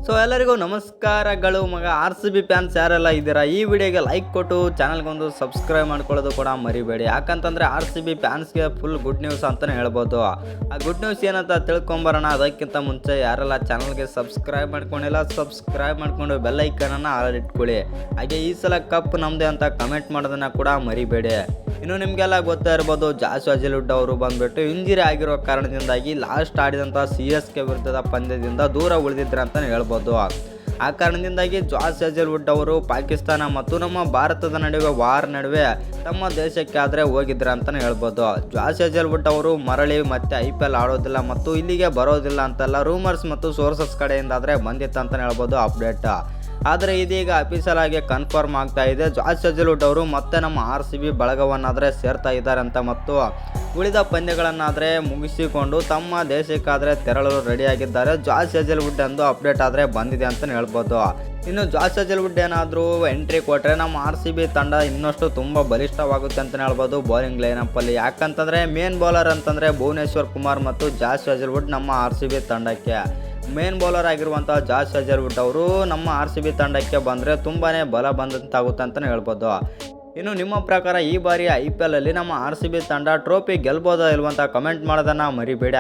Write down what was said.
So ಎಲ್ಲರಿಗೂ ನಮಸ್ಕಾರಗಳು ಮಗ. ಆರ್ ಸಿ ಬಿ ಫ್ಯಾನ್ಸ್ ಯಾರೆಲ್ಲ ಇದ್ದೀರಾ, ಈ ವಿಡಿಯೋಗೆ ಲೈಕ್ ಕೊಟ್ಟು ಚಾನಲ್ಗೊಂದು ಸಬ್ಸ್ಕ್ರೈಬ್ ಮಾಡ್ಕೊಳ್ಳೋದು ಕೂಡ ಮರಿಬೇಡಿ. ಯಾಕಂತಂದರೆ ಆರ್ ಸಿ ಬಿ ಫ್ಯಾನ್ಸ್ಗೆ ಫುಲ್ ಗುಡ್ ನ್ಯೂಸ್ ಅಂತಲೇ ಹೇಳ್ಬೋದು. ಆ ಗುಡ್ ನ್ಯೂಸ್ ಏನಂತ ತಿಳ್ಕೊಂಬರೋಣ. ಅದಕ್ಕಿಂತ ಮುಂಚೆ ಯಾರೆಲ್ಲ ಚಾನಲ್ಗೆ ಸಬ್ಸ್ಕ್ರೈಬ್ ಮಾಡ್ಕೊಂಡಿಲ್ಲ, ಸಬ್ಸ್ಕ್ರೈಬ್ ಮಾಡ್ಕೊಂಡು ಬೆಲ್ ಐಕನನ್ನು ಆಲ್ ಇಟ್ಕೊಳ್ಳಿ. ಹಾಗೆ ಈ ಸಲ ಕಪ್ ನಮ್ಮದೇ ಅಂತ ಕಮೆಂಟ್ ಮಾಡೋದನ್ನು ಕೂಡ ಮರಿಬೇಡಿ. ಇನ್ನು ನಿಮಗೆಲ್ಲ ಗೊತ್ತಾ ಇರ್ಬೋದು, ಜಾಸ್ ಹಜಲ್ವುಡ್ ಅವರು ಬಂದುಬಿಟ್ಟು ಇಂಜುರಿ ಆಗಿರೋ ಕಾರಣದಿಂದಾಗಿ ಲಾಸ್ಟ್ ಆಡಿದಂಥ CSK ವಿರುದ್ಧದ ಪಂದ್ಯದಿಂದ ದೂರ ಉಳಿದಿದ್ರು ಅಂತಲೇ ಹೇಳ್ಬೋದು. ಆ ಕಾರಣದಿಂದಾಗಿ ಜಾಸ್ ಹಜಲ್ವುಡ್ ಅವರು ಪಾಕಿಸ್ತಾನ ಮತ್ತು ನಮ್ಮ ಭಾರತದ ನಡುವೆ ತಮ್ಮ ದೇಶಕ್ಕೆ ಆದರೆ ಹೋಗಿದ್ರು ಅಂತಲೇ ಹೇಳ್ಬೋದು. ಜಾಸ್ ಹಜಲ್ವುಡ್ ಅವರು ಮರಳಿ ಮತ್ತೆ IPL ಆಡೋದಿಲ್ಲ ಮತ್ತು ಇಲ್ಲಿಗೆ ಬರೋದಿಲ್ಲ ಅಂತೆಲ್ಲ ರೂಮರ್ಸ್ ಮತ್ತು ಸೋರ್ಸಸ್ ಕಡೆಯಿಂದ ಆದರೆ ಬಂದಿತ್ತು ಅಂತಲೇ ಹೇಳ್ಬೋದು ಅಪ್ಡೇಟ್. ಆದರೆ ಇದೀಗ ಅಫಿಷಿಯಲ್ ಆಗಿ ಕನ್ಫರ್ಮ್ ಆಗ್ತಾ ಇದೆ. ಜಾಸ್ ಹಜಲ್ವುಡ್ ಅವರು ಮತ್ತೆ ನಮ್ಮ RCB ಬಳಗವನ್ನಾದರೆ ಸೇರ್ತಾ ಇದ್ದಾರೆ ಅಂತ, ಮತ್ತು ಉಳಿದ ಪಂದ್ಯಗಳನ್ನಾದರೆ ಮುಗಿಸಿಕೊಂಡು ತಮ್ಮ ದೇಶಕ್ಕಾದರೆ ತೆರಳಲು ರೆಡಿಯಾಗಿದ್ದಾರೆ ಜಾಸ್ ಹಜಲ್ವುಡ್ ಎಂದು ಅಪ್ಡೇಟ್ ಆದರೆ ಬಂದಿದೆ ಅಂತಲೇ ಹೇಳ್ಬೋದು. ಇನ್ನು ಜಾಸ್ ಹಜಲ್ವುಡ್ ಏನಾದರೂ ಎಂಟ್ರಿ ಕೊಟ್ಟರೆ ನಮ್ಮ RCB ತಂಡ ಇನ್ನಷ್ಟು ತುಂಬ ಬಲಿಷ್ಠವಾಗುತ್ತೆ ಅಂತಲೇ ಹೇಳ್ಬೋದು ಬೌಲಿಂಗ್ ಲೈನಪ್ಪಲ್ಲಿ. ಯಾಕಂತಂದರೆ ಮೇನ್ ಬೌಲರ್ ಅಂತಂದರೆ ಭುವನೇಶ್ವರ್ ಕುಮಾರ್ ಮತ್ತು ಜಾಸ್ ಹಜಲ್ವುಡ್ ನಮ್ಮ RCB ತಂಡಕ್ಕೆ ಮೇನ್ ಬೌಲರ್ ಆಗಿರುವಂಥ ಜಾಸ್ ಹಜಲ್ವುಡ್ ಅವರು ನಮ್ಮ RCB ತಂಡಕ್ಕೆ ಬಂದರೆ ತುಂಬಾ ಬಲ ಬಂದಂತಾಗುತ್ತೆ ಅಂತಲೇ ಹೇಳ್ಬೋದು. ಇನ್ನು ನಿಮ್ಮ ಪ್ರಕಾರ ಈ ಬಾರಿ IPL ಅಲ್ಲಿ ನಮ್ಮ RCB ತಂಡ ಟ್ರೋಫಿ ಗೆಲ್ಬೋದಾ ಇಲ್ವಂತ ಕಮೆಂಟ್ ಮಾಡೋದನ್ನು ಮರಿಬೇಡಿ.